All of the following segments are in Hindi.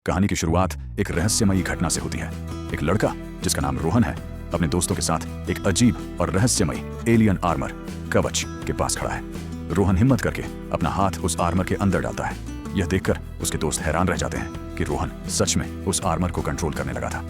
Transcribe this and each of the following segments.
कहानी की शुरुआत एक रहस्यमयी घटना से होती है। एक लड़का जिसका नाम रोहन है अपने दोस्तों के साथ एक अजीब और रहस्यमयी एलियन आर्मर कवच के पास खड़ा है। रोहन हिम्मत करके अपना हाथ उस आर्मर के अंदर डालता है। यह देखकर उसके दोस्त हैरान रह जाते हैं कि रोहन सच में उस आर्मर को कंट्रोल करने लगा था।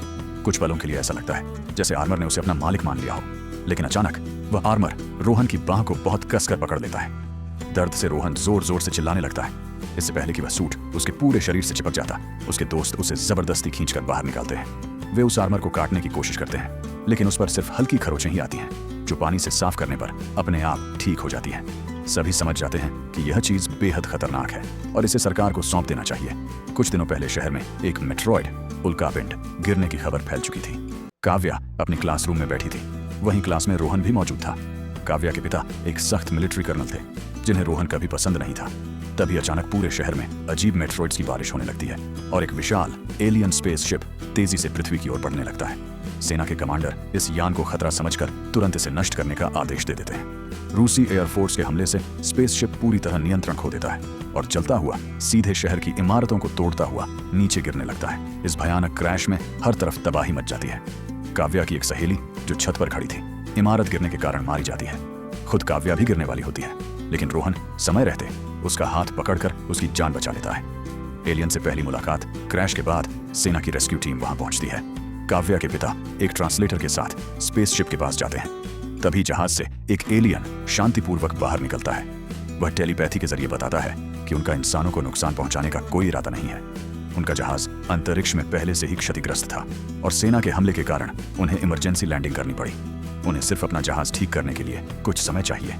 कुछ पलों के लिए ऐसा लगता है जैसे आर्मर ने उसे अपना मालिक मान लिया हो, लेकिन अचानक वह आर्मर रोहन की बाह को बहुत कसकर पकड़ लेता है। दर्द से रोहन जोर जोर से चिल्लाने लगता है। इससे पहले कि वह सूट उसके पूरे शरीर से चिपक जाता, उसके दोस्त उसे जबरदस्ती खींचकर बाहर निकालते हैं। वे उस आर्मर को काटने की कोशिश करते हैं, लेकिन उस पर सिर्फ हल्की खरोंचें ही आती हैं, जो पानी से साफ करने पर अपने आप ठीक हो जाती हैं। सभी समझ जाते हैं कि यह चीज बेहद खतरनाक है और इसे सरकार को सौंप देना चाहिए। कुछ दिनों पहले शहर में एक मेट्रॉयड उल्कापिंड गिरने की खबर फैल चुकी थी। काव्या अपनी क्लासरूम में बैठी थी। वहीं क्लास में रोहन भी मौजूद था। काव्या के पिता एक सख्त मिलिट्री कर्नल थे, जिन्हें रोहन कभी पसंद नहीं था। तभी अचानक पूरे शहर में अजीब मेट्रॉइड्स की बारिश होने लगती है और एक विशाल एलियन स्पेसशिप तेजी से पृथ्वी की ओर बढ़ने लगता है। सेना के कमांडर इस यान को खतरा समझकर तुरंत इसे नष्ट करने का आदेश दे देते हैं। रूसी एयरफोर्स के हमले से स्पेसशिप पूरी तरह नियंत्रण खो देता है और चलता हुआ सीधे शहर की इमारतों को तोड़ता हुआ नीचे गिरने लगता है। इस भयानक क्रैश में हर तरफ तबाही मच जाती है। काव्या की एक सहेली जो छत पर खड़ी थी, इमारत गिरने के कारण मारी जाती है। खुद काव्या भी गिरने वाली होती है, लेकिन रोहन समय रहते उसका हाथ पकड़कर उसकी जान बचा लेता है। एलियन से पहली मुलाकात क्रैश के बाद सेना की रेस्क्यू टीम वहां पहुंचती है। काव्या के पिता एक ट्रांसलेटर के साथ स्पेसशिप के पास जाते हैं। तभी जहाज से एक एलियन शांतिपूर्वक बाहर निकलता है। वह टेलीपैथी के जरिए बताता है कि उनका इंसानों को नुकसान पहुंचाने का कोई इरादा नहीं है। उनका जहाज अंतरिक्ष में पहले से ही क्षतिग्रस्त था और सेना के हमले के कारण उन्हें इमरजेंसी लैंडिंग करनी पड़ी। उन्हें सिर्फ अपना जहाज ठीक करने के लिए कुछ समय चाहिए।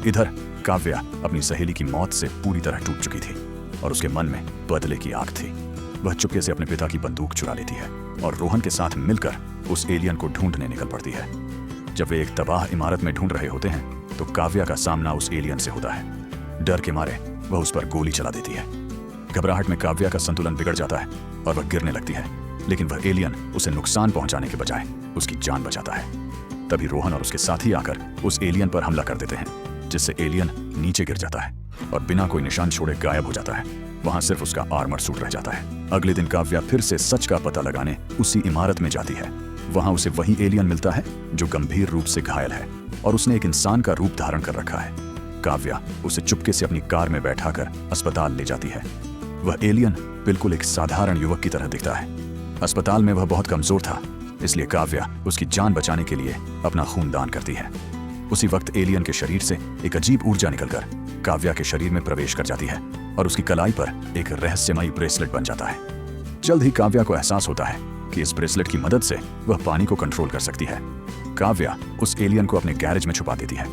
इधर काव्या अपनी सहेली की मौत से पूरी तरह टूट चुकी थी और उसके मन में बदले की आग थी। वह चुपके से अपने पिता की बंदूक चुरा लेती है और रोहन के साथ मिलकर उस एलियन को ढूंढने निकल पड़ती है। जब वे एक तबाह इमारत में ढूंढ रहे होते हैं तो काव्या का सामना उस एलियन से होता है। डर के मारे वह उस पर गोली चला देती है। घबराहट में काव्या का संतुलन बिगड़ जाता है और वह गिरने लगती है, लेकिन वह एलियन उसे नुकसान पहुंचाने के बजाय उसकी जान बचाता है। तभी रोहन और उसके साथी आकर उस एलियन पर हमला कर देते हैं, जिससे एलियन नीचे गिर जाता है और बिना कोई निशान छोड़े गायब हो जाता है। वहां सिर्फ उसका आर्मर सूट रह जाता है। अगले दिन काव्या फिर से सच का पता लगाने उसी इमारत में जाती है। वहां उसे वही एलियन मिलता है जो गंभीर रूप से घायल है और उसने एक इंसान का रूप धारण कर रखा है। काव्या उसे चुपके से अपनी कार में बैठाकर अस्पताल ले जाती है। वह एलियन बिल्कुल एक साधारण युवक की तरह दिखता है। अस्पताल में वह बहुत कमजोर था, इसलिए काव्या उसकी जान बचाने के लिए अपना खून दान करती है। उसी वक्त एलियन के शरीर से एक अजीब ऊर्जा निकलकर काव्या के शरीर में प्रवेश कर जाती है और उसकी कलाई पर एक रहस्यमयी ब्रेसलेट बन जाता है। जल्द ही काव्या को एहसास होता है कि इस ब्रेसलेट की मदद से वह पानी को कंट्रोल कर सकती है। काव्या उस एलियन को अपने गैरेज में छुपा देती है।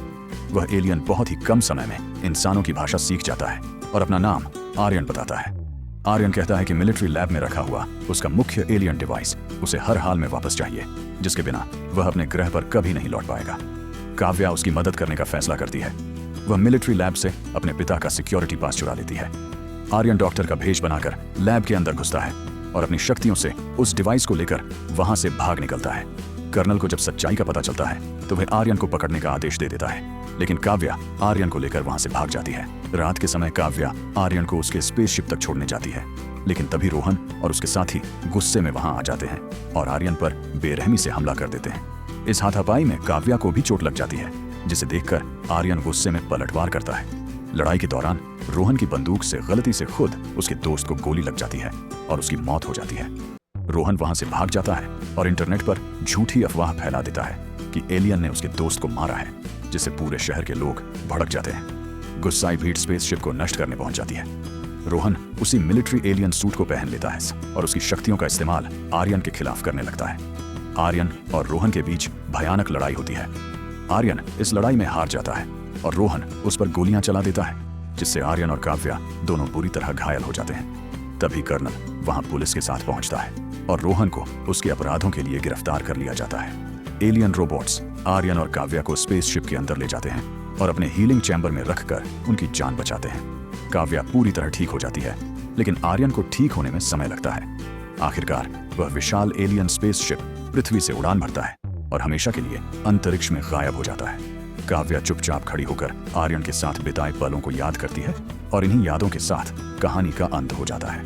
वह एलियन बहुत ही कम समय में इंसानों की भाषा सीख जाता है और अपना नाम आर्यन बताता है। आर्यन कहता है कि मिलिट्री लैब में रखा हुआ उसका मुख्य एलियन डिवाइस उसे हर हाल में वापस चाहिए, जिसके बिना वह अपने ग्रह पर कभी नहीं लौट पाएगा। काव्या उसकी मदद करने का फैसला करती है। वह मिलिट्री लैब से अपने पिता का सिक्योरिटी पास चुरा लेती है। आर्यन डॉक्टर का भेष बनाकर लैब के अंदर घुसता है और अपनी शक्तियों से उस डिवाइस को लेकर वहां से भाग निकलता है। कर्नल को जब सच्चाई का पता चलता है तो वह आर्यन को पकड़ने का आदेश दे देता है, लेकिन काव्या आर्यन को लेकर वहां से भाग जाती है। रात के समय काव्या आर्यन को उसके स्पेसशिप तक छोड़ने जाती है, लेकिन तभी रोहन और उसके साथी गुस्से में वहां आ जाते हैं और आर्यन पर बेरहमी से हमला कर देते हैं। इस हाथापाई में काव्या को भी चोट लग जाती है, जिसे देखकर आर्यन गुस्से में पलटवार करता है। लड़ाई के दौरान रोहन की बंदूक से गलती से खुद उसके दोस्त को गोली लग जाती है और उसकी मौत हो जाती है। रोहन वहां से भाग जाता है और इंटरनेट पर झूठी अफवाह फैला देता है कि एलियन ने उसके दोस्त को मारा है, जिससे पूरे शहर के लोग भड़क जाते हैं। गुस्साई भीड़ स्पेसशिप को नष्ट करने पहुंच जाती है। रोहन उसी मिलिट्री एलियन सूट को पहन लेता है और उसकी शक्तियों का इस्तेमाल आर्यन के खिलाफ करने लगता है। आर्यन और रोहन के बीच भयानक लड़ाई होती है। आर्यन इस लड़ाई में हार जाता है और रोहन उस पर गोलियां चला देता है, जिससे आर्यन और काव्या दोनों बुरी तरह घायल हो जाते हैं। तभी कर्नल वहां पुलिस के साथ पहुंचता है और रोहन को उसके अपराधों के लिए गिरफ्तार कर लिया जाता है। एलियन रोबोट्स आर्यन और काव्या को स्पेसशिप के अंदर ले जाते हैं और अपने हीलिंग चैम्बर में रखकर उनकी जान बचाते हैं। काव्या पूरी तरह ठीक हो जाती है, लेकिन आर्यन को ठीक होने में समय लगता है। आखिरकार वह विशाल एलियन स्पेसशिप पृथ्वी से उड़ान भरता है और हमेशा के लिए अंतरिक्ष में गायब हो जाता है। काव्या चुपचाप खड़ी होकर आर्यन के साथ बिताए पलों को याद करती है और इन्हीं यादों के साथ कहानी का अंत हो जाता है।